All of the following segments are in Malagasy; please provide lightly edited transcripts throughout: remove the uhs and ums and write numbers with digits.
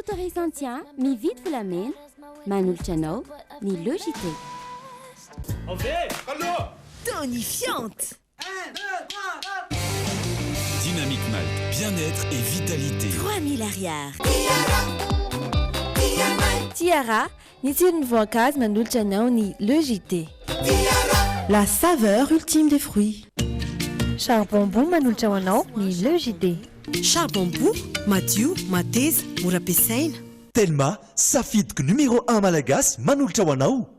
autorise entien mividy volamena manolotra anao ny logité. Tonifiante. 1, 2, 3, hop. Dynamique Malte, bien-être et vitalité. 3000 ariary. Tiara, ny tsirony voankazo manolotra anao ny logité. La saveur ultime des fruits. Charbon-bout manolotra ho anao ny logité. Charbon-bout, madio, mateza, mora ampiasaina. Telma, safidiko numéro 1 malagasy manolotra ho anao.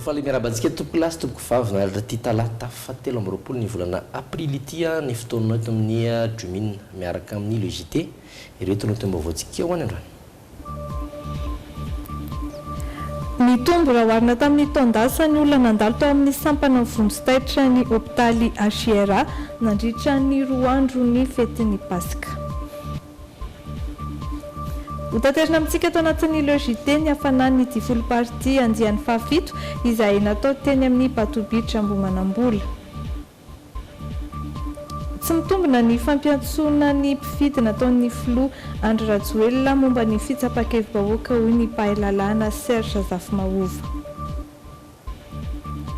Faly miarabantsika tompoko lasy tompoko vavy nalatra ty talata fahatelo amby roapolo ny volana aprily ity ny fotoana eto amin'ny Jumine miaraka amin'ny logité ireo tonoto mbaovaotsika ho any androany. Nitombo raha oharina tamin'ny taondasa ny olona nandalo tao amin'ny sampana vonjitaitra ny hôpitaly Achiera nandritra ny 2 andro ny fetin'ny Pasika. Hotaterina amintsika ato anatin'ny logité ny hafanan'ny divolo-party andian'ny fahafito izay natao teny amin'ny Batobitra Ambohimanambola. Tsy mitombina ny fampiantsoana ny mpifidy nataon'ny filoha Andry Rajoelina momba ny fitsapakevim-bahoaka hoy ny mpahalalana Serge Zafimahova.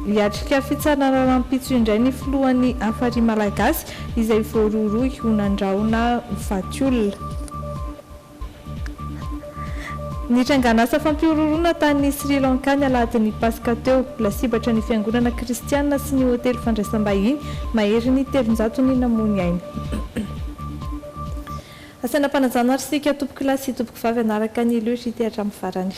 Hiatrika fitsarana rampitso indray ny filohan'ny Afary Malagasy izay voaroroy ho nandraona Fatiolona. Nitranganasa fampiororona tany Sri Lanka ny aladin'ny Pasika teo lasibatra ny fiangonana kristiana sy ny hotely fandraisam-bahiny mahery ny 300 ny namony ainy. Asana mpanajana arsika tompoko lasy tompoko vavy anaraka ny logité hatramin'ny farany.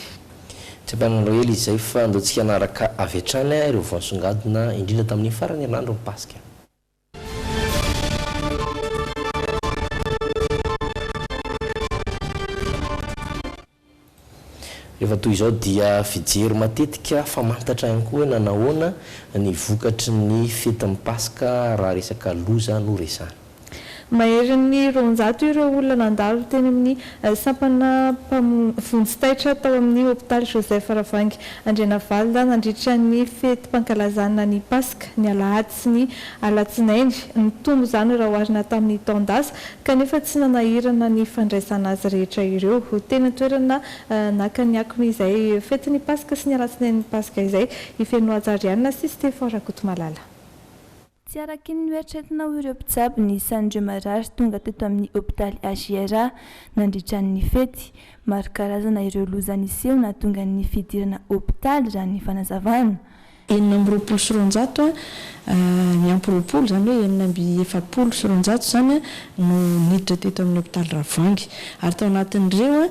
Tsy bananao hely izay fa andaontsika anaraka avy hatrany ireo voasongadina indrindra tamin'ny farany herinandro ny Pasika. Rehefa toy izao dia fijery matetika famantatra ihany koa hoe nanahoana ny vokatry ny fetin'ny Pasika raha resaka loza no resana. Mahery ny 200 ireo olona nandalo teny amin'ny sampana vonjitaitra tao amin'ny hôpitaly Joseph Ravangy Andrenavalda nandritra ny fetim-pankalazana ny Pasika ny Alahady sy ny Alatsinainy. Nitombo izany raha oharina tamin'ny taondasa kanefa tsy nanahirana ny fandraisana azy rehetra ireo. Tena toerana nakaniakony izay fetin'ny Pasika sy ny Alatsinainy Pasika izay ifeno Ajariana sy Stefan Rakotomalala. Tsy araky ny eritreretina ireo mpitsabo ny isan'ireo marary tonga teto amin'ny hôpitaly Achiera nandritra ny fety. Maro karazana ireo loza niseho nahatonga ny fidirana hôpitaly raha ny fanazavana. 920 sy 200 ny ampy-roapolo zany hoe 970 sy 200 zany no niditra teto amin'ny hôpitaly Ravangy ary tao anatin'ireo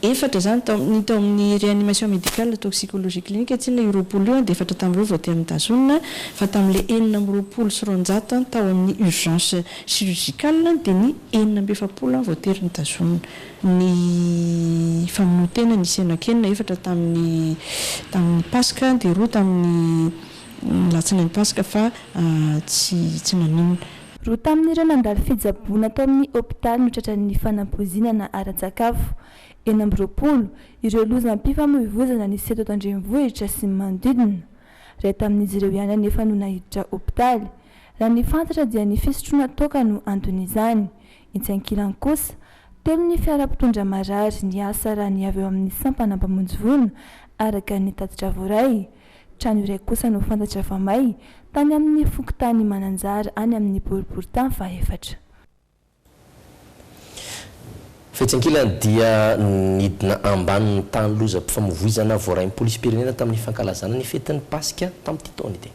efatra zany tao amin'ny réanimation médicale toxicologie clinique tsy ilay roapolo io dia efatra tamin'ireo vao tena mitazonina fa tamin'ilay 920 sy 200 tao amin'ny urgence chirurgicale dia ny 970 vao tery mitazonina. Ny famonotena ny senakenina efatra tamin'ny Pasika dia 2 tamin'ny Latsinainy Pasika fa tsy naninona. 2 tamin'ireo nandalo fijabona tao amin'ny hôpitaly no tratran'ny fanampoizinana ara-tsakafo. 920 ireo loza mpifamoivoizana ny seto Tandrenivohitra sy manodidina. Ray tamin'izy ireo ihany anefa no nahiditra hôpitaly. Raha ny fantatra dia ny fisotroana toka no antony izany. Itsy-ankilany kosa, telo ny fiara-pitondra marary ny asa raha ny avy eo amin'ny sampana mpamonjy vono araka ny tatitra voaray. Trano iray kosa no fantatra fa may tany amin'ny fokontany Mananjara any amin'ny boriboritany faefatra. Fetsankilany dia nidina ambany ny tany loza mpifamoivoizana voarain'ny polisy pirenena tamin'ny fankalazana ny fetin'ny Pasika tamin'ity taona ity.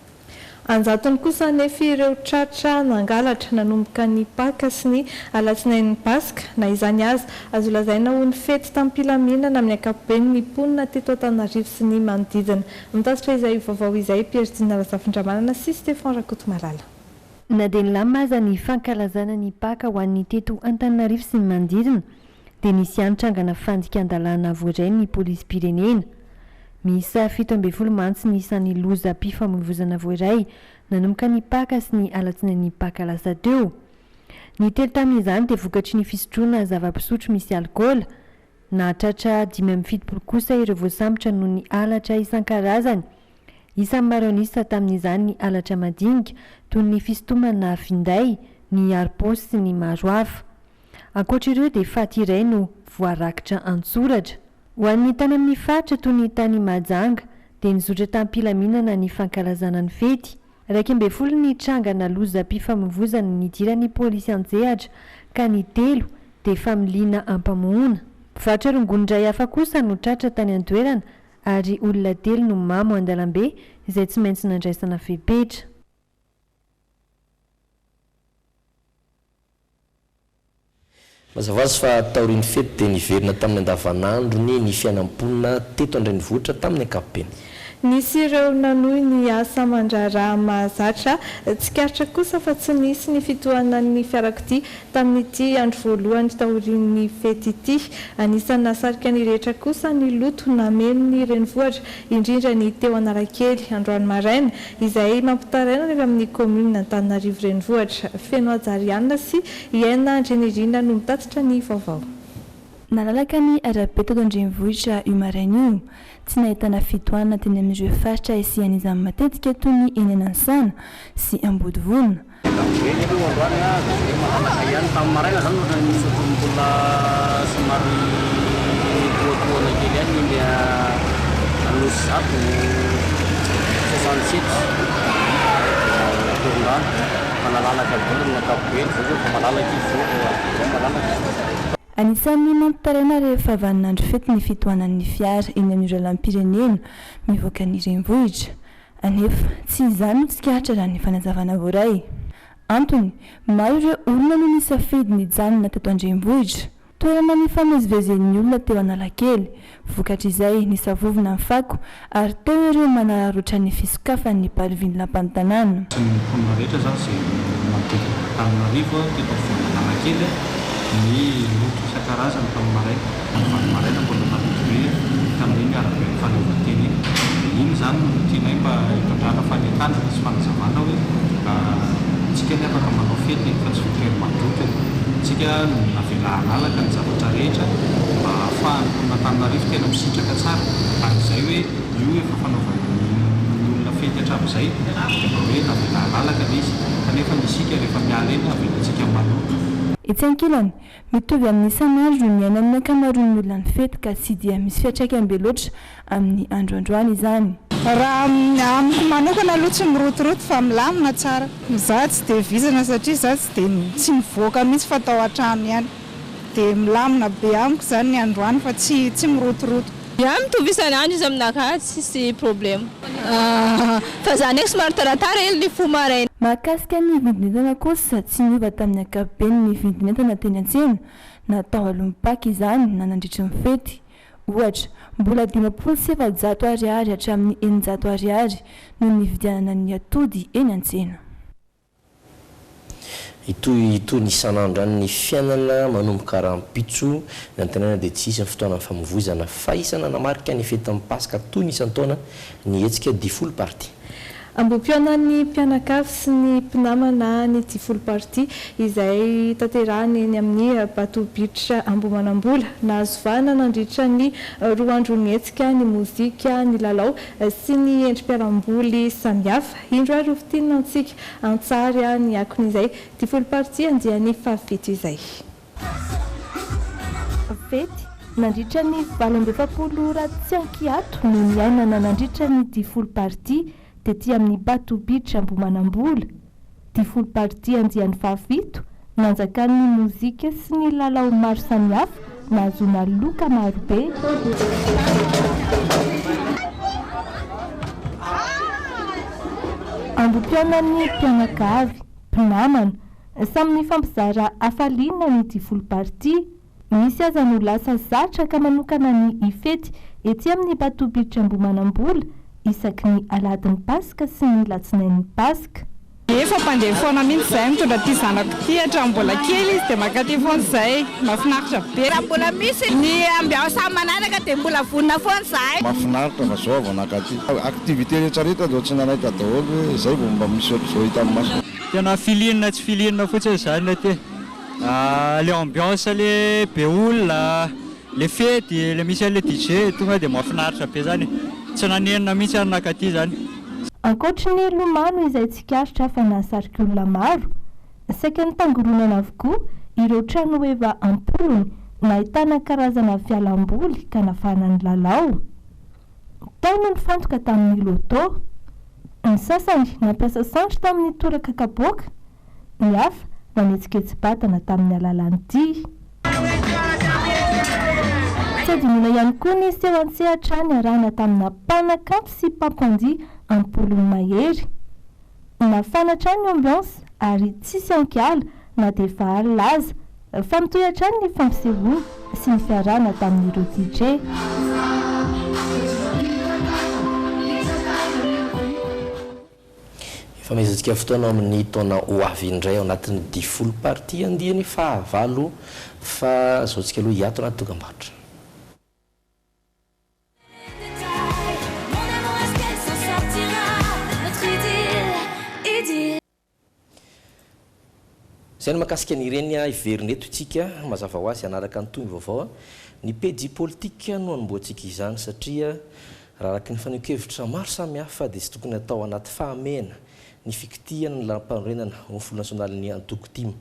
Anjatony kosa anefa ireo tratra nangalatra nanomboka ny Paka sy ny alatsinain'ny Paska na izany azy azo lazaina ho ny fety tampila-minana amin'ny ankapobeny ny mponina teto Antananarivo sy ny manodidina. Mitasitra izay vaovao izay Pierre Rafindramana sy Stéphane Rakotomalala. Na dia nilamaza ny fankalazana ny Paka ho an'ny teto Antananarivo sy ny manodidina dia nisy antrangana fandikan-dalàna voaray ny polisy-pirenena. Miisa 17 mantsy ny isan'ny loza mpifamoivoizana voaray nanomboka ny Paka sy ny alatsinain'ny Paka lasa teo. Ny telo tamin'izany dia vokatry ny fisotroana zava-pisotro misy alkaola. Nahatratra 570 kosa ireo voasambotra noho ny halatra isan-karazany. Isan'ny maronisa tamin'izany ny halatra madinika toy ny fisintomana finday, ny aripôsy sy ny maro hafa. Ankoatr'ireo dia faty iray no voarakitra an-tsoratra. Ho an'ny tany amin'ny faritra toy ny tany Majanga dia nizotra tampila-minana ny fankalazana ny fety. 12 ny trangana loza mpifamoivoizana nidiran'ny polisy Antsehatra ka ny 3 dia familiana ampamohona. Mpivarotra rongondray hafa kosa no tratra tany an-toerana ary olona 3 no mamo an-dalambe izay tsy maintsy nandraisana fepetra. Mazava azy fa taorian'ny fety dia niverina tamin'ny andavanandrony ny fiainam-ponina teto Andrenivohitra tamin'ny ankapobeny. Nisy ireo nanohy ny asa mandraraha mahazatra, tsikaritra kosa fa tsy nisy ny fitohanan'ny fiarakodia tamin'ity andro voalohany taorian'ny fety ity. Anisan'ny nasarika ny rehetra kosa ny loto namen'ny renivohitra, indrindra ny teo Analakely androany maraina izay mampitaraina rehefa amin'ny commune Antananarivo renivohitra. Feno Ajariana sy Iaina Andrenirina no mitatitra ny vaovao. Nalalaka ny arabe teto Andrenivohitra io maraina io. Tsy nahitana fitohanana teny amin'ireo faritra isian'izany matetika toy ny eny Nansana sy Ambodivona. Anisan'ny mampitaraina rehefa vaninandro fety ny fitohanan'ny fiara eny amin'ireo lalam-pirenena mivoaka ny Renivohitra. Anefa tsy izany no tsikaritra raha ny fanazavana voaray. Antony, maro ireo olona no nisafidy nijanona teto Andrenivohitra. Toerana nifamezivezen'ny olona teo Analakely, vokatra izay nisavovona ny fako ary teo ireo manararotra ny fisokafan'ny pariviny lampantanàna. Ny loto isan-karazany tamin'ny maraina, amin'ny maraina mbola nalotobe tamin'iny arabe ny fanaovan-teny iny. Iny izany no tianay mba hitondrana fanentanana sy fanazavana hoe tsika ny afaka manao fety fa tsy voatery mandrotra. Tsika navela analaka ny zavatra rehetra mba ahafahany Antananarivo tena misitraka tsara. Ary izay hoe io efa fanaovan'ny olona fety hatramin'izay dia mba hoe navela analaka ilay izy kanefa misika rehefa miala eny avelantsika maloto. Etsy ankilany, mitovy amin'ny isan'andro no miaina amin'ny ankamaroan'ny olona ny fety ka tsy dia misy fiantraikany be loatra amin'ny androandroany izany. Raha amiko manokana aloha tsy mirotoroto fa milamina tsara. Za tsy dia vizana satria za tsy mivoaka mihitsy fa tao an-trano ihany. Dia milamina be amiko izany ny androany fa tsy mirotoroto. Ya mitovy isan'andro izy aminakahy tsisy problème. Fa za ndraiky somary taratara ely ny fo maraina. Mahakasika ny vidin'entana kosa tsy niova tamin'ny ankapobeny ny vidin'entana teny an-tsena natao alombapaka izany na nandritry ny fety. Ohatra, mbola 57 ariary hatramin'ny 900 ariary no nividianana ny atody eny an-tsena. Ito ny isan'andro any ny fiainana manomboka rahampitso ny antanàna dia tsy isy ny fotoana ny famovoizana fa isana namarika ny fety amin'ny Paska toy ny isan-taona ny hetsika 10 party. Ambom-pionan'ny mpianakavy sy ny mpinamana ny 10 party izay tanterahany eny amin'ny Batobitra Ambomanambola nahazo vahana nandritra ny 2 andro ny hetsika, ny mozika, ny lalao sy ny endrim-piaramboly samihafa. Indro ary hofitinina antsika antsary ny akon'izay 10 party andian'ny fahavito izay. Fety nandritra ny 27 Ratsiankiato no miainana nandritra ny 10 party dia ty amin'ny Batobitra Ambomanambola. 10 party andian'ny fahavito nanjakan'ny mozika sy ny lalao maro samihafa nahazoana loka marobe. androm-piaonan'ny mpianakavy mpinamana samin'ny fampizara hafaliana ny difolparty misy aza no lasa zatra ka manokana ny ifety ety amin'ny patopiditra ambomanambola isaky ny aladin'ny paska sy ny latsinain'ny paska efa mpandeha foana mihitsy izay mitondra ty zanako ty hatramin'ny mbola kely izy dia makaty foana izay mahafinaritra be raha mbola misy ny ambiao manaraka dia mbola vonina foana izahay mahafinaritra fa zao vao nakaty aktivité rehetrarehetra zao tsy nanaika daholo hoe izay vao mba misy ohatr'izao hita amin'ny maso tena filinana tsy filinana fotsiny izany ty le ambiance le be olona le fety le misy le DJ tonga dia mahafinaritra be zany tsy nanenina mihitsy ary nakaty zany ankoatra ny lomano izay tsikarotra fa nahasarika olona maro saika ny tangoronana avokoa ireo trano efa ampolony nahitana karazana fialamboly ka nafana ny lalao taona ny fantoka tamin'ny loto ny sasany nampiasa sandry tamin'ny toraka kapoaka ny hafa nanetsiketsy-batana tamin'ny alalan'ity tsy adinoina ihany koa ny seho an-tsehatra ny arahana tamina mpanakanto sy mpampandia ampolony mahery nafana trany ny ambiance ary tsisy ankiala na dia efa laza fa mitohy trany ny fampisehoana sy ny fiarahana tamin'ireo DJ efa mezantsika fotoana amin'ny taona ho avy indray ao anatin'ny 10 party andiany fahavalo fa zao tsika aloha hiato anaty dokam-barotra zay no makasika nyreny iverina eto itsika mazava ho azy anaraka ny tomby vaovao ny pedi politika no anomboantsika izany satria raha araka ny fanehonkevitra maro samihafa dia sy tokony atao anaty fahamena ny fikitihana ny lampanorenana ny folo nasionaly Antokotima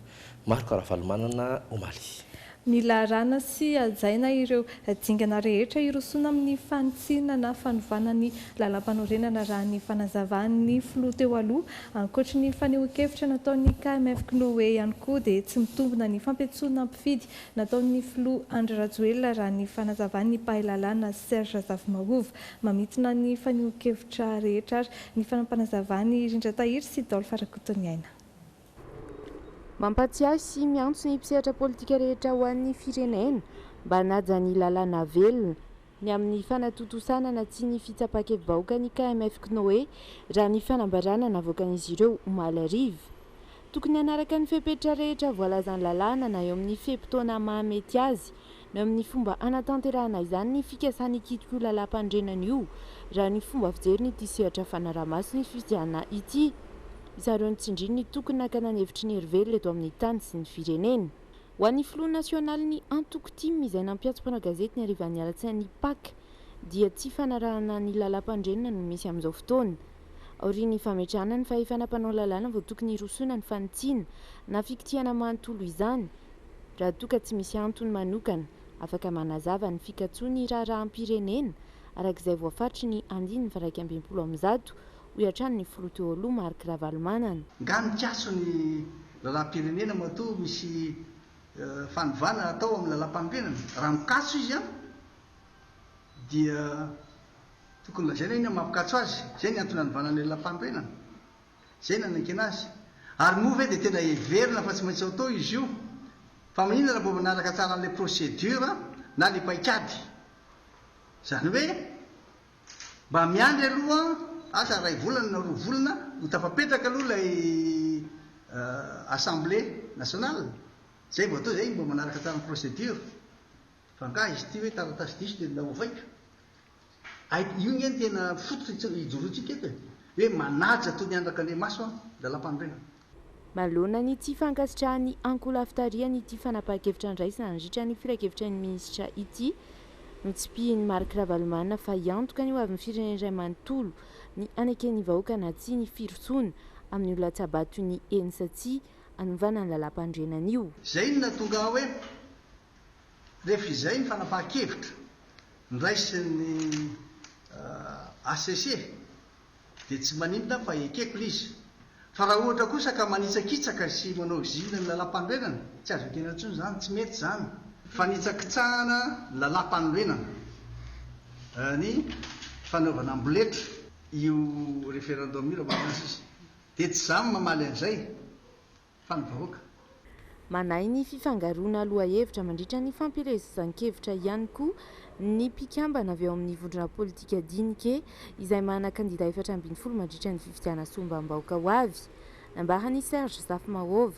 maro karavalomanana omaly mila rana sy ajaina ireo dingana rehetra irosona amin'ny fanitsina na fanovana ny lalam-panorenana raha ny fanazavan'ny filoha teo aloha ankoatra ny fanehoan-kevitra nataon'ny KMF Knoe ihany koa dia tsy mitombina ny fampiantsoana ampifidy nataon'ny filoha Andry Rajoelina raha ny fanazavan'ny mpahalalana Serge Zavomahova mamitina ny fanehoan-kevitra rehetra ary ny fanampanazavany Rindra Tahiry sy Dolphe Rakotoniaina mampatsiahy sy miantso ny mpisehatra politika rehetra ho an'ny firenena mba hanaja ny lalàna velona ny amin'ny fanatotosana na tsy ny fitsapakevy-bahoaka ny KMF Knoe raha ny fanambarana navoakan'izy ireo omaly hariva tokony hanaraka ny fepetra rehetra voalazany lalàna na eo amin'ny fepitoana mahamety azy na amin'ny fomba anatanterahana izany ny fikasany kitiko lalam-pandrenana io raha ny fomba fijery ny tisehatra fanaramaso ny fifidiana ity izareo ny tsindriny tokony nakana ny hevitry ny herively eto amin'ny tany sy ny firenena ho an'ny filoha nasionaly ny Antokotima izay nampiatso mpanao gazety ny harivan'ny alatsain'ny PAK dia tsy fanarahana ny lalam-pandrenana no misy amin'izao fotoana aorian'ny fametrahana ny fahefanam-panao lalàna vao tokony hirosona ny fanitsiana na fikitihana manontolo izany raha toka tsy misy antony manokana afaka manazava ny fikatsoany raharaham-pirenena arak'izay voafaritry ny 120 uyatrany ny filoha teo aloha Marc Ravalomanana nga mikatso ny lalam-pirenena matoa misy fanovana atao amin'ny lalam-panorenana raha mikatso izy a dia tokony lazaina iny mampikatso azy zay ny antony anovana ny lalam-panorenana zay nanakena azy ary moa ve dia tena heverina fa tsy maintsy atao izy io fa maninona raha mbo manaraka tsara an'ilay procédure na le paikady zany hoe mba miandry aloha asa ray volana na roa volana ho tafapetraka aloha lay assemblée nationale zay vao atao zay mba manaraka tsara ny procédure fa nga izy ty hoe taratasy diso dia nda ovaika io ngeny tena fototra ijorotsika eto hoe manaja toy ny andraka le maso lalam-panorenana malona ny tsy fankasitrahany ankola fitariany ity fanapa-kevitra ndraisina nandritra ny firakevitra ny minisitra ity no tsy pihiny Marc Ravalomanana fa iantoka ny ho avy ny firenena iray manontolo ny anakeny vahoaka na tsy ny firotsona amin'ny olona tsy abato ny enisa tsy anovana ny lalam-pandrenana io zay no natonga hoe rehefa izay ny fanapahan-kevitra nyraisin'ny ACC dia tsy maninona fa ekeko izy fa raha ohatra kosa ka manitsakitsaka sy manao zina ny lalam-panorenana tsy azo tena ntsony zany tsy mety zany fanitsakitsahana lalam-panorenana ny fanaovana amboletra io référendum io raha mahasy izy dia tsy zany mamaly an'izay fa ny vahoaka manay ny fifangaroana aloha hevitra mandritra ny fampirezan-kevitra ihany koa ny mpikambana avy eo amin'ny vondrona politika dinike izay mana kandida 770 mandritra ny fifidiana sombavam-bahoaka ho avy nambahany Serge Zafimahova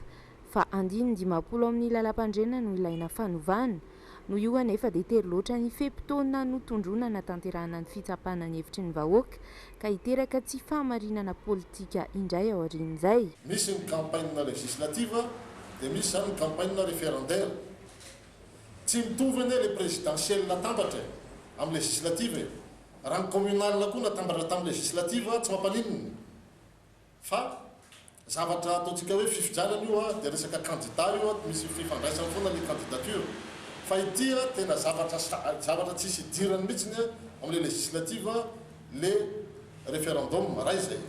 fa andiny 50 amin'ny lalam-pandrenana no ilaina fanovana no io anefa dia tery loatra ny fe-potoana no tondrona natanterahana ny fitsapana ny hevitry ny vahoaka ka hiteraka tsy fahamarinana politika indray ao aorian'izay. Misy ny campagne législative dia misy zany ny campagne référendaire. Tsy mitovy ane le présidentielle natambatra amin'ny législative raha ny communal koa natambatra tamin'ny législative tsy mampaninina fa zavatra ataontsika hoe fifidianana io dia resaka candidat io misy fifandraisana foana le candidature fa ity tena zavatra tsisy idirany mihitsiny amin'ny législative le référendum raha izay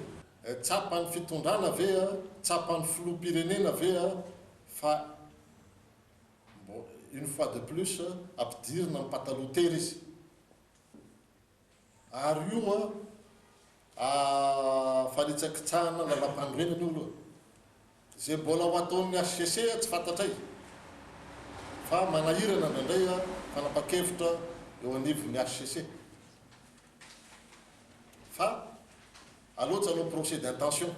tsapany fitondrana ve tsapany filoham-pirenena ve fa une fois de plus ampidirina amin'ny pataloha tery izy ary io fanitsakitsahana lalam-pandroenana io aloha zay mbola ho ataon'ny HCC tsy fantatray fa manahirana nandray fanapa-kevitra eo anivon'ny HCC fa aloha aloha procès d'intention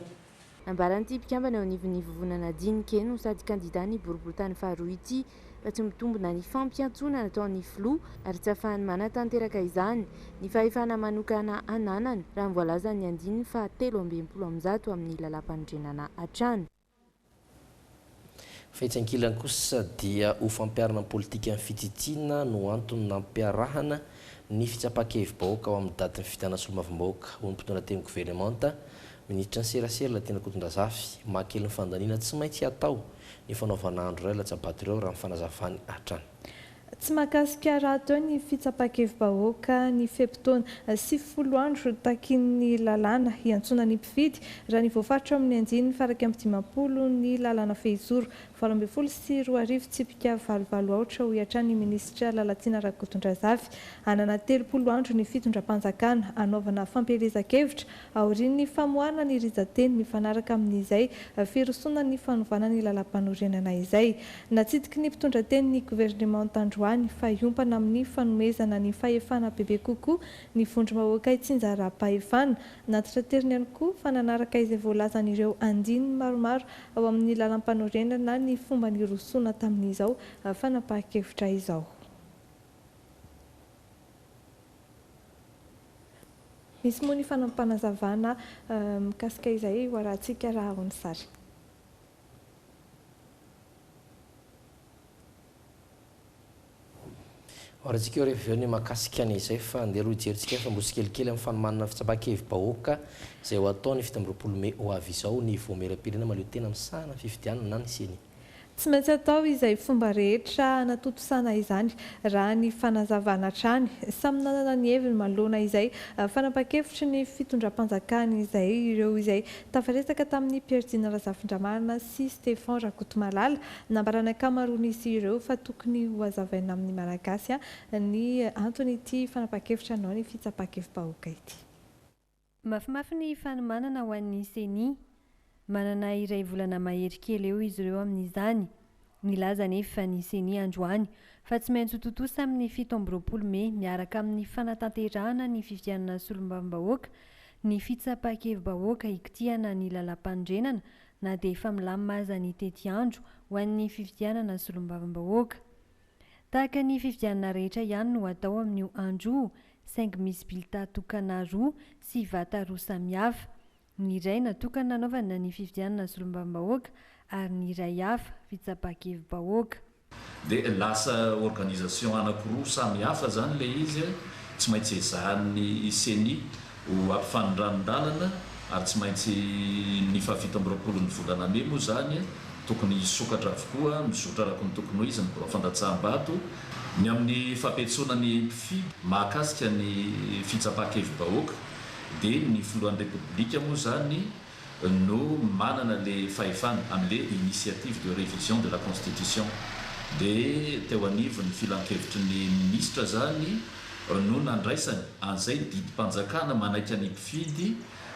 ambaran'ity mpikambana eo anivon'ny vovonana dinike no sady kandida ny boriboritany faharoa ity fa tsy mitombona ny fampiantsona nataon'ny filoha ary tsy ahafahany manatanteraka izany ny fahefana manokana ananany raha mivoalazany andiny fa 720 amin'ny lalam-pandrenana hatrany. Fahitsan-kilany kosa dia ho fampiarana politika amin'ny fititiana no antony nampiarahana ny fitsapakevim-bahoaka ao amin'ny daty ny fifidianana solombavambahoaka ho ny mpitondra teny gouvernemanta ministra ny serasera tena Kotondrazafy mahakely ny fandaniana tsy maintsy atao ny fanaovana andro iray latsabato ireo raha ny fanazavany hatrany. Tsy mahakasika raha atao ny fitsapakevim-bahoaka ny fe-potoana 90 andro takin'ny lalàna hiantsona ny mpifidy raha ny voafaritra amin'ny andiny faraka amin'ny 50 ny lalàna fehizoro 12 sy 20 tsipika 24 ho hiatrany ministra Lalatina Rakotondrazafy anana 30 andro ny fitondram-panjakana anaovana fampelezan-kevitra aorian'ny famoahana ny rizateny mifanaraka amin'izay firosona ny fanovana ny lalam-panorenana izay natsidiky ny mpitondra teny ny gouvernement androany fa iompana amin'ny fanomezana ny fahefana bebe kokoa ny vondrom-bahoaka itsinjara-pahefana natitra teriny ihany koa fa nanaraka izay voalazan'ireo andiny maromaro ao amin'ny lalam-panorenana ny fomba ny rosoana tamin'izao fanapahan-kevitra izao. Misy moa ny fanampanazavana mikasika izay ho arahantsika raha ahoany sary. Oratsika eo rehefa ny mahakasika n'izay fa andeha roa jerintsika fa mbotsy kelikely amin'ny fanomanana fitsapakevim-bahoaka izay ho atao ny 7 Mey ho avy izao ny voameram-pirenena mahaleo tena misahana fifidianana na ny seny. Tsy maintsy atao izay fomba rehetra natotosana izany raha ny fanazavana hatrany samy nanana ny heviny manoloana izay fanapa-kevitra ny fitondram-panjakana izay ireo izay tafaresaka tamin'ny Pierre Dina Razafindramana sy Stéphane Rakotomalala nambarana akamaroan'izy ireo fa tokony ho hazavaina amin'ny malagasy ny antony ity fanapa-kevitra anao ny fitsapakevim-bahoaka ity. Mafimafy ny fanomanana ho an'ny seny. Manana iray volana mahery kely eo izy ireo amin'izany. Nilaza nefa ny seny androany fa tsy maintsy totosa amin'ny 7 Mey miaraka amin'ny fanatanterahana ny fifidianana solombavambahoaka ny fitsapakevim-bahoaka ikitiana ny lalam-pandrenana na dia efa milamina ny tety andro ho an'ny fifidianana solombavambahoaka. Tahaka ny fifidianana rehetra ihany no atao amin'io andro saingy misy bilita tokana roa sy vata roa samihafa. Ny iray natokana nanaovana ny fifidianana solombavambahoaka ary ny iray hafa fitsapakevim-bahoaka. Dia lasa organisation anankiroa samihafa zany le izy tsy maintsy ezahan'ny seny ho ampifanondranondalana ary tsy maintsy ny 7 ny volana Mey moa zany tokony hisokatra avokoa mizotra araka ny tokony ho izy ny fandatsaham-bato ny amin'ny fampetsoana ny mpifidy mahakasika ny fitsapakevim-bahoaka dia ny filohan'ny république moa zany no manana le fahefana amin'le initiative de révision de la constitution dia teo anivon'ny filan-kevitry ny ministra zany no nandraisany an'izay didi-panjakana manaika ny mpifidy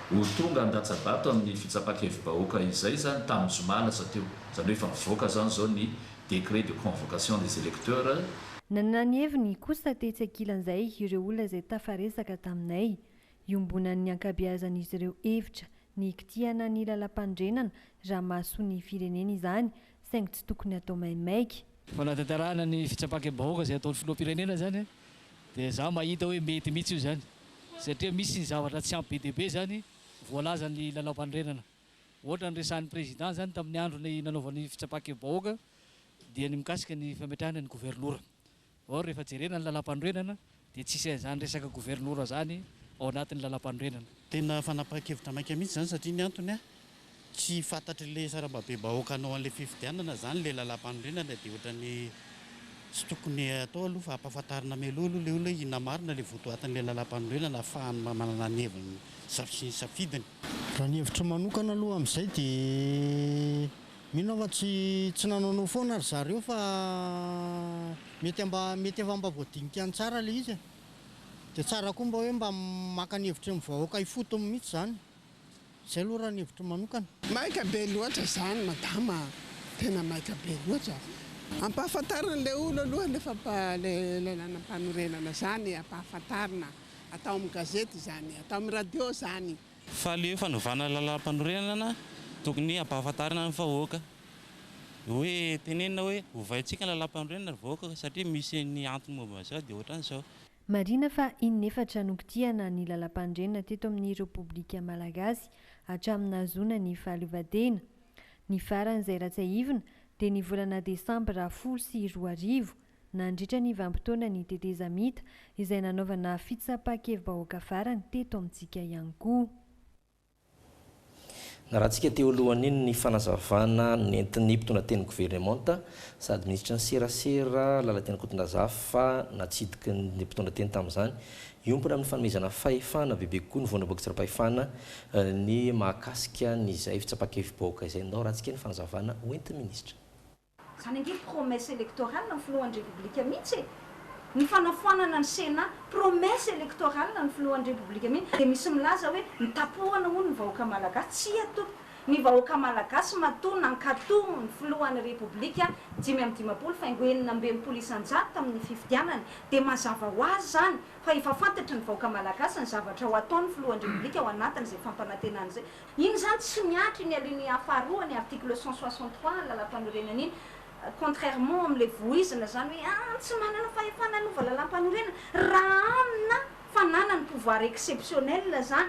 ho tonga andatsabato amin'ny fitsapakevim-bahoaka izay zany tamin'ny zoma lasa teo zany hoe efa mivoaka zany zao ny décret de convocation des électeurs. Nananeviny kosa tetsy ankilan'izay ireo olona izay tafaresaka taminay iombonan'ny ankabeazan'izy ireo hevitra ny kitihana ny lalam-pandrenana raha mahasoa ny firenena izany saingy tsy tokony atao maimaika. Fanatanterahana ny fitsapakevim-bahoaka izay ataon'ny filoham-pirenena zany dia za mahita hoe mety mihitsy io zany satria misy ny zavatra tsy ampy be dia be zany voalaza ny lalam-pandrenana. Ohatra ny resan'ny président zany tamin'ny andro ny nanaovan'ny fitsapakevim-bahoaka dia ny mikasika ny fametrahana ny gouvernoura. Or rehefa jerena ny lalam-pandrenana dia tsisy zany resaka gouvernoura zany ao anatin'ny lalam-pandrenana. Tena fanapa-kevitra maika mihitsy zany satria ny antony tsy fantatry le saramba-be bahoaka anao an'ilay fifidianana zany le lalam-pandrenana dia ohatrany tsy tokony atao aloha fa ampahafantarina melolo le olona inona marina le votoatin'le lalam-pandrenana ahafahany manana ny heviny safidiny. Raha ny hevitra manokana aloha amin'izay dia mino fa tsy nananao foana ry zareo fa mety efa mba voadinika ny tsara le izy dia tsara koa mba hoe mba maka ny hevitra ny vahoaka ifotony mihitsy zany. Izay aloha raha ny hevitra manokana. Maika be loatra zany madama, tena maika be loatra. Ampahafantarina le olo aloha le lalam-panorenana zany ampahafantarina atao amin'ny gazety zany atao amin'ny radio zany. Fa le fanovana lalam-panorenana tokony ampahafantarina ny vahoaka hoe tenenina hoe hovaintsika ny lalam-panorenana vahoaka satria misy ny antony momba zao dia ohatran'izao. Marina fa inefatra nokitiana ny lalam-pandrenana teto amin'ny Repoblika Malagasy hatramin'ny nahazoana ny fahaleovantena. Ny faran'izay ratsaivina dia ny volana Desambra 2010 nandritra ny vanim-potoana ny teteza mita izay nanaovana fitsapakevim-bahoaka farany teto amintsika ihany koa. Rahantsika teo alohan'iny ny fanazavana nentin'ny mpitondra teny gouvernemanta sady ministra ny serasera lalatena Kotondrazafa natsidiky ny mpitondra teny tamin'izany iompona amin'ny fanomezana fahefana bebe koa ny vonabaka tsara-pahefana ny mahakasika nyzay fitsapakevim-bahoaka izay ndao rahantsika ny fanazavana hoentin'ny ministra. Zany ange promesse électorale ny filohan'ny Repoblika mihitsy ny fanafoanana ny Sena promesse électorale ny filohan'ny Repoblika mihitsy dia misy milaza hoe nitapohana hono ny vahoaka malagasy tsy ato ny vahoaka malagasy matoa nankatoa ny filohan'ny Repoblika 5 faingo 20 isan-jato tamin'ny fifidianany dia mazava ho azy zany fa efa fantatry ny vahoaka malagasy ny zavatra ho ataon'ny filohan'ny Repoblika ao anatin'izay fampanantenana izay. Iny zany tsy miatry ny alinéa faharoa ny article 163 lalam-panorenana iny. Contrairement amin'ilay voizina zany hoe tsy manana fahefana hanova lalam-panorenana raha amina fananany pouvoir exceptionnel zany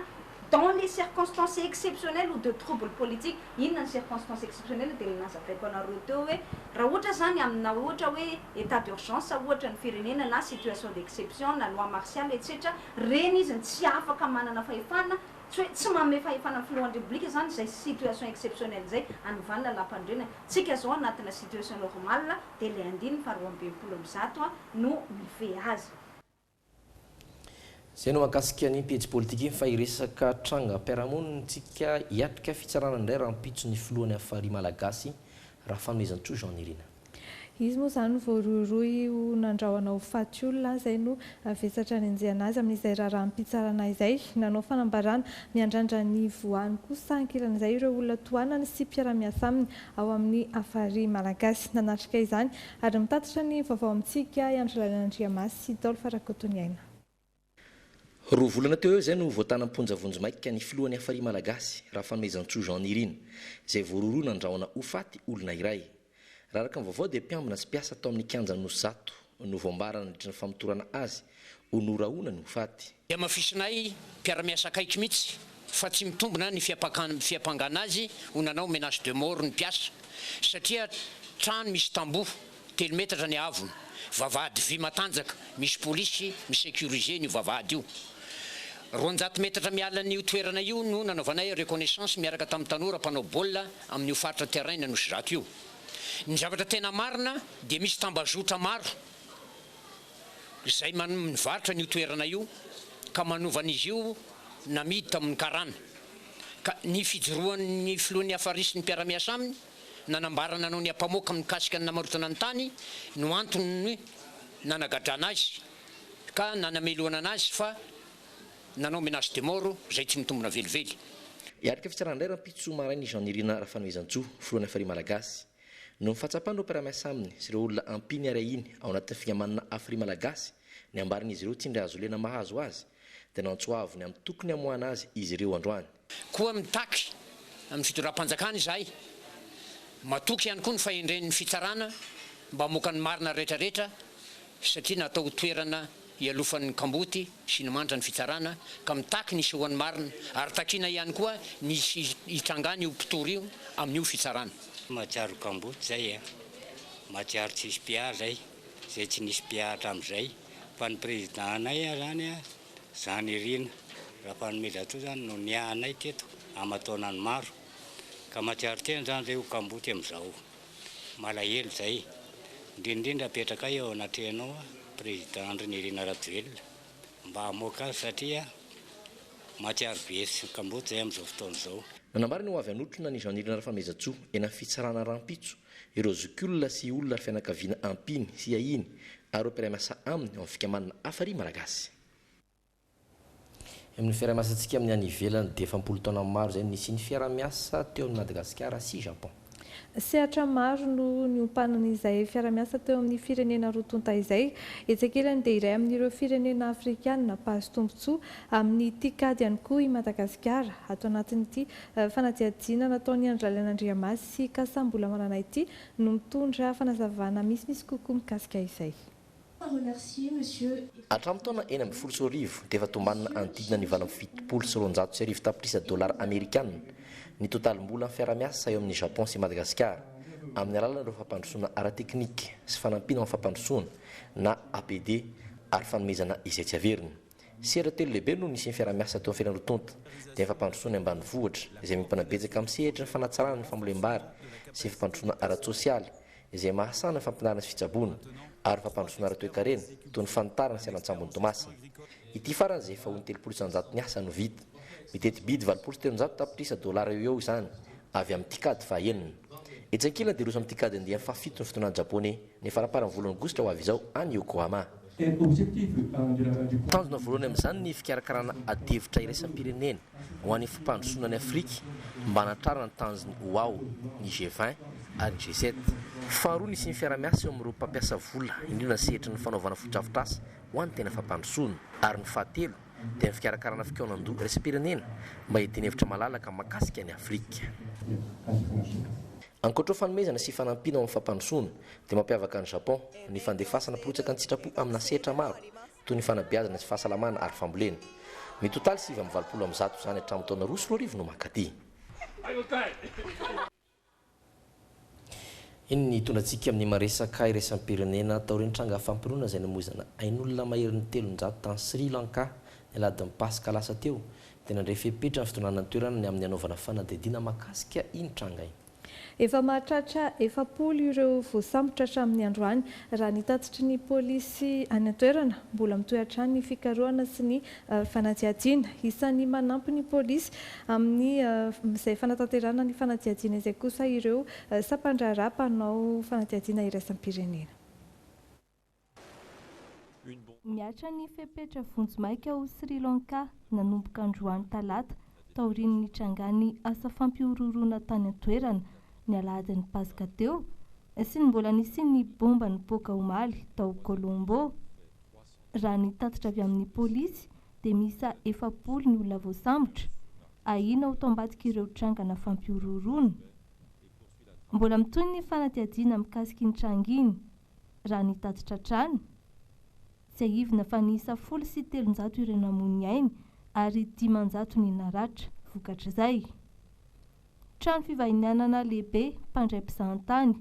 dans les circonstances exceptionnelles ou de troubles politiques. Inona ny circonstances exceptionnelles dia nazavaiko anareo teo hoe raha ohatra zany amina ohatra hoe état d'urgence ohatra ny firenena na situation d'exception na loi martiale etc. Reny izy tsy afaka manana fahefana tsy manome fahefana filohan'ny Repoblika zany izay situation exceptionnelle zay anovana lalam-pandrenana. Tsika zao anatina situation normale dia le andiny faharoa amby 20 no mife azy. Zay no mahakasika ny pejy politika iny fa iresaka trangam-piarahamonina hiatrika fitsarana indray raha mpitso ny filohan'ny afary malagasy raha fanomezan-tsoa Jean Nirina. Izy moa zany voaroroy ho nandrahoana ho faty olona izay no vesatra ny anjehana azy amin'izay raha mpitsarana izay nanao fanambarana miandrandra ny voany kosa ankilan'izay ireo olona toanany sy mpiara-miasa aminy ao amin'ny afary malagasy nanatrika izany ary mitatitra ny vaovao amintsika Andry Lalandriamasy sy Daolo Farakotoniaina. Roa volana teo eo izay no voatana amponjavonjo maika ny filohan'ny afary malagasy raha fanomezan-tsoa Jean Nirina izay voaroroy nandrahoana ho faty olona iray. Raha araka ny vaovao dia mpiambina sy mpiasa atao amin'ny kianja Nozato no voambarana nandritra ny famotorana azy ho norahoana ny ho faty. Dia mafisinay mpiara-miasa akaiky mihitsy fa tsy mitombona ny fiampangana azy ho nanao menace de mort ny mpiasa satria trano misy tamboho 3 metatra ny avony vavahady vy matanjaka misy polisy misécurise ny vavahady io 200 metatra miala n'io toerana io no nanaovanay reconnaissance miaraka tamin'ny tanora mpanao baolina amin'ny faritra terrain Nosirato io. Ny zavatra tena marina dia misy tambazotra maro izay mivarotra n'io toerana io ka manovan'izy io namidy tamin'ny karana ka ny fijoroan'ny filohan'ny afarisy ny mpiara-miasa aminy nanambarana nanao ny ampamoaka mikasika ny namarotana ny tany no antony nanagadrana azy ka nanameloana anazy fa nanao menace de mort izay tsy mitombona velively. Iarika fitsarandray rahampitso marainy Jean-Nirina Rafanoezantsoa filoana fary malagasy no mifatsapan'ireo mpiara-miasa aminy sy ireo olona ampiny arainy ao anatin'ny fiamanana afary malagasy ny ambarin'izy ireo tsindry azo lena mahazo azy dia nantsoaviny amin'ny tokony hamoana azy izy ireo androany koa mitaky amin'ny fitondram-panjakana izahay matoky ihany koa ny fahendren'ny fitsarana mba moka ny marina rehetrarehetra satria natao toerana ialofan'ny kamboty sy ny mandra ny fitsarana ka mitaky nisy hoan'ny marina ary takina ihany koa nisy hitrangany io mpitory io amin'io fitsarana matsiaro kamboty zay matsiaro tsisy mpiara zay tsy nisy mpiara amin'izay fa ny présidentanay zany Jean-Nirina Rafanoezantsoa zany no niahanay teto amataonany maro ka matsiaro tena zany reo kamboty amin'izao malahelo zay indrindrindra apetraka eo anatenao président Jean-Nirina Rajoelina mba hamoaka azy satria matsiaro be sy kamboty zay amin'izao fotoana izao. Nanambariny ho avy anotrona ny Jean-Nirina Rafanoezantsoa eny amin'ny fitsarana rampitso ireo zokiolona sy olona ary fianakaviana ampiny sy ahiny ary ireo mpiara-miasa aminy ao amin'ny fikamanana afary malagasy. Amin'ny fiara-miasantsika amin'ny any ivelany dia 70 taona maro zay nisy ny fiara-miasa teo amin'ny Madagasikara sy Japon. Sehatra maro no niompanan'izay fiara-miasa teo amin'ny firenena rotonta izay etsekelany dia iray amin'ireo firenena afrikanina mpahazo tombotsoa amin'ny tikady ihany koa i Madagasikara ato anatin'ity fanadihadiana nataony Andry Nandriamaso sy Kasambola Marana ity no mitondra fanazavana misy kokoa mikasika izay. Hatramin'ny taona 2010 dia efa tombanina anodidina ny 770 tapitrisa dolara amerikanina ny totalim-bola amin'ny fiara-miasa eo amin'ny Japon sy Madagasikara amin'ny alalan'ireo fampandrosoana ara-teknika sy fanampina amin'ny fampandrosoana na APD ary fanomezana izay tsy averina. Sehatra telo lehibe no nisy ny fiara-miasa teo amin'ny firenena dia fampandrosoana ambanivohitra izay mimpanabetsaka amin'ny sehatra ny fanatsarana ny fambolem-bary sy fampandrosoana ara-tsosialy izay mahasana ny fampinarana sy fitsaboana ary fampandrosoana ara-toe-karena toy ny fanitarana sy alan-tsambony Tomasina. Ity farany izay efa ho ny 300 ny asa no vita. Mitety bidy 700 tapitrisa dolara eo izany avy amin'ny tikady fahaenina. Etsankilana dia roso amin'ny tikady andeha amin'ny fafito ny fitonany japonais ny faraparan'ny volana aogositra ho avy izao any Yokohama. Tanjona voalohany amin'izany ny fikarakarana adevitra iraisam-pirenena ho an'ny fampandrosoana ny Afrika mba hanatrarana ny tanjony OAU, ny G20 ary ny G7. Faharoa nisy ny fiara-miasa eo amin'ireo mpampiasa vola indrindra ny sehatra ny fanaovana fodrafitrasa ho an'ny tena fampandrosoana ary ny fahatelo dia ny fikarakarana fikaonan-doha iraisam-pirenena mba hitenevitra malalaka mahakasika ny Afrika. Ankoatra fanomezana sy fanampiana ao amin'ny fampandrosoana dia mampiavaka ny Japon ny fandefasana pirotsaka ny sitrapo amina sehatra maro toy ny fanabeazana sy fahasalamana ary fambolena. Mitotaly 720 izany hatramin'ny taona 2020 no mankaty. Iny ny tondratsika amin'ny maresaka iraisam-pirenena tao reny tranga fampiroana izay namoizana ain'olona maherin'ny 300 tany Sri Lanka ny aladin'ny Pasika lasa teo dia nandray fepetra ny fitondrana toerana ny amin'ny anaovana fanadihadiana mahakasika iny tranga iny. Efa mahatratra 70 ireo voasambotra hatramin'ny androany raha ny tatitry ny pôlisy any an-toerana mbola mitoetra ny fikarohana sy ny fanadihadiana isan'ny manampy ny pôlisy amin'ny izay fanatanterana ny fanadihadiana izay kosa ireo sampandraharaha mpanao fanadihadiana iraisam-pirenena. Miatra ny fepetra vonjomaika ao Sri Lanka nanomboka androany talata taorian'ny trangany asa fampiororona tany an-toerana ny aladin'ny Pasika teo sy ny mbola nisy ny bomba ny boka omaly tao Colombo. Raha ny tatitra avy amin'ny pôlisy dia misa 70 ny olona voasambotra ahina ho tambadika ireo trangana fampiororona. Mbola mitoy ny fanadihadiana mikasika ny tranga iny raha ny tatitra trany tsy ahivina fa nisa 1300 ireo namony ainy ary 500 ny naratra vokatra izay. Trano fivahinianana lehibe mpandray mpizahantany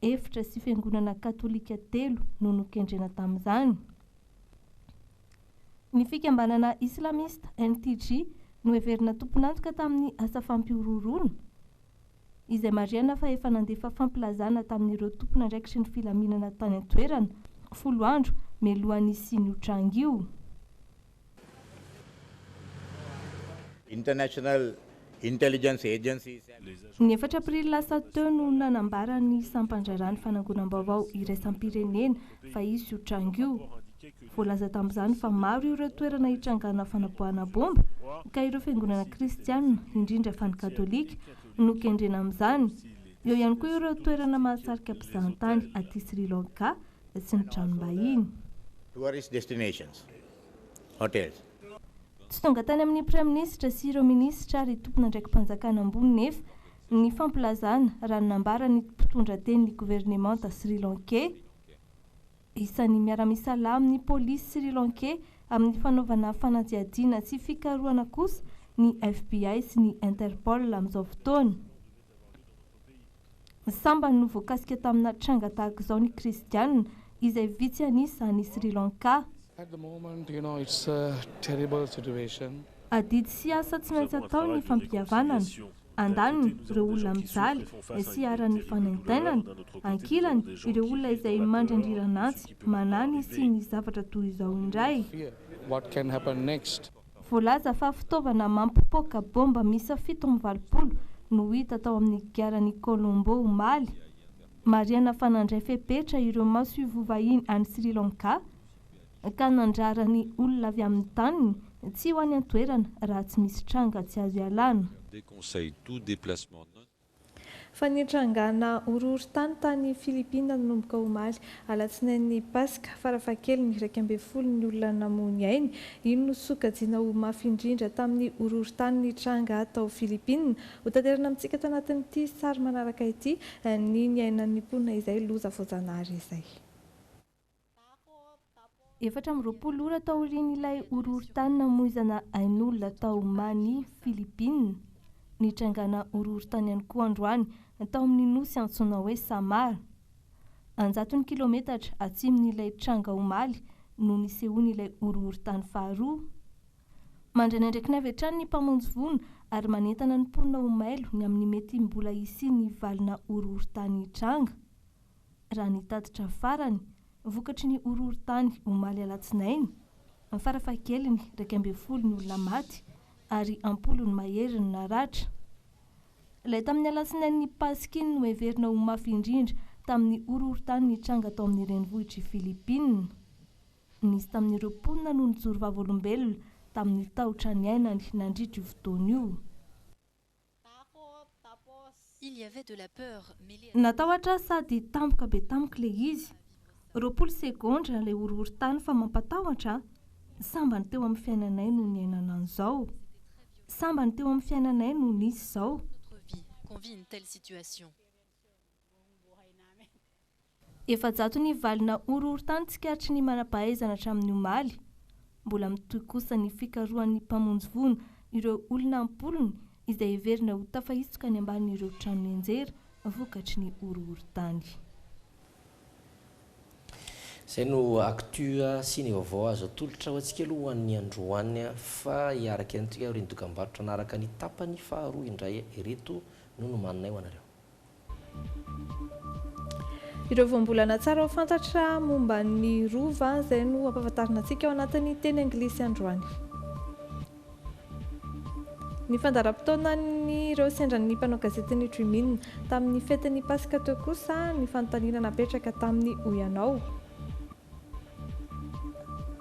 efitra sy fiangonana katolika 3 no nokendrena tamin'izany. Ny fikambanana islamista NTG no heverina tomponantoka tamin'ny asa fampiororona izay mariana fa efa nandefa fampilazana tamin'ireo tomponandraikitry ny filaminana tany an-toerana 10 andro mialohan'ny io tranga io. International Intelligence Agencies. Ny 4 aprily lasa teo no nanambara ny sampandrarany fanangonam-baovao iraisam-pirenena fa izy io tranga io. voalaza tamin'izany fa maro ireo toerana hitrangana fanaboahana bomba ka ireo fiangonana kristianina indrindra fany katolika no kendrena amin'izany. Eo ihany koa ireo toerana mahasarika mpizahatany aty Sri Lanka sy ny tranom-bahiny. Tourist destinations, hotels. Tsy tonga tany amin'ny praiministra sy ireo minisitra ary tompona ndraiky mpanjakana ambony nefa ny fampilazana raha nambara ny mpitondra teny ny gouvernemanta Sri Lankais. Isan'ny miara-misalama amin'ny polisy Sri Lankais amin'ny fanaovana fanadihadiana sy fikarohana kosa ny FBI sy ny Interpol amin'izao fotoana. Samba no voakasika tamina tranga tahaka izao ny kristianina izay vitsy anisa any Sri Lanka. At the moment, it's a terrible situation. Adidy sy asa tsy maintsy atao ny fampihavanana. Andaniny ireo olona mijaly sy arany fanaintainana, ankilany ireo olona izay mandrindrirana antsy manany sy ny zavatra toy izao indray. What can happen next? Voalaza fa fitaovana mampipoaka bomba misa 720 no hita tao amin'ny garan'ny Colombo omaly. Mariana fanandray fepetra ireo maso ivovahiny any Sri Lanka ka nandrarany olona avy amin'ny taniny tsy ho any an-toerana raha tsy misy tranga tsy azo ialana. Déconseille tout déplacement. Fa nitrangana horohorontany tany Filipina nanomboka omaly alatsinainy Pasika farafakely ny 12 ny olona namony ainy. Ino no sokajiana ho mafy indrindra tamin'ny horohorontany nitranga tao Filipina. Ho tanterana amintsika tanatin'ity sary manaraka ity ny niainan'ny mponina izay loza voajanahary izay. 420 ora tao aorian'ilay horohorontany namoizana ain'olona tao Mani, Filipina. Nitrangana horohorontany ihany koa androany tao amin'ny nosy antsoina hoe Samar. 100 kilometatra atsimon'ilay tranga omaly no nisehoan'ilay horohorontany faharoa. Mandraina ndraiky ny avy hatrany ny mpamonjy vono ary manentana ny mponina omailo ny amin'ny mety mbola isi ny valina horohorontany tranga. Raha nitatitra farany vokatry ny horohorontany omaly alatsinainy, farafahakeliny 12 ny olona maty ary 10 ny mahery ny naratra. Ilay tamin'ny alatsinainy ny Pasika iny no heverina ho mafy indrindra tamin'ny horohorontany nitranga tao amin'ny renivohitry Filipina. Nisy tamin'ireo mponina no nijoro vavolombelona tamin'ny tahotra ny ainany nandritra io fotoana io. Natahotra sady tampoka be tampoka le izy. 20 sekondra ilay horohorontany fa mampatahotra. Samba ny teo amin'ny fiainanay no niainana an'izao. Samba ny teo amin'ny fiainanay no nisy izao. Efa-jato ny valina horohorontany tsikaritry ny manam-pahaizana hatramin'ny omaly. Mbola mitohy kosa ny fikarohan'ny mpamonjy vono ireo olona ampolony izay heverina ho tafahitsoka ny ambanin'ireo trano enjera vokatry ny horohorontany. Izay no actua sy ny vaovao azo atolotra ho antsika aloha hoan'ny androany fa hiaraka antsika ireny dokam-barotra naraka ny tapany faharoa indray ireto no nomaninay ho anareo. Ireo voambolana tsara ho fantatra momba ny rova izay no ampahafantarina antsika ao anatin'ny teny anglisy androany. Ny fandaram-potoanany ireo sendran'ny mpanao gazetiny Tribune tamin'ny fetin'ny Pasika teo kosa ny fanontaniana napetraka tamin'ny Oyanao.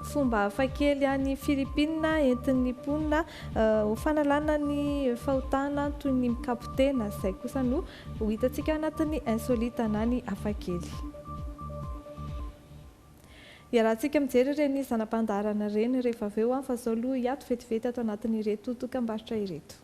Fomba hafakely any Filipina entin'ny mponina ho fanalana ny fahotana toy ny mikapotena, izay kosa no ho hitantsika anatin'ny insolita na ny hafakely. Iarahantsika mijery ireny zanam-pandaharana ireny rehefa avy eo fa izao aloha hiato vetivety ato anatin'ireto dokam-barotra ireto.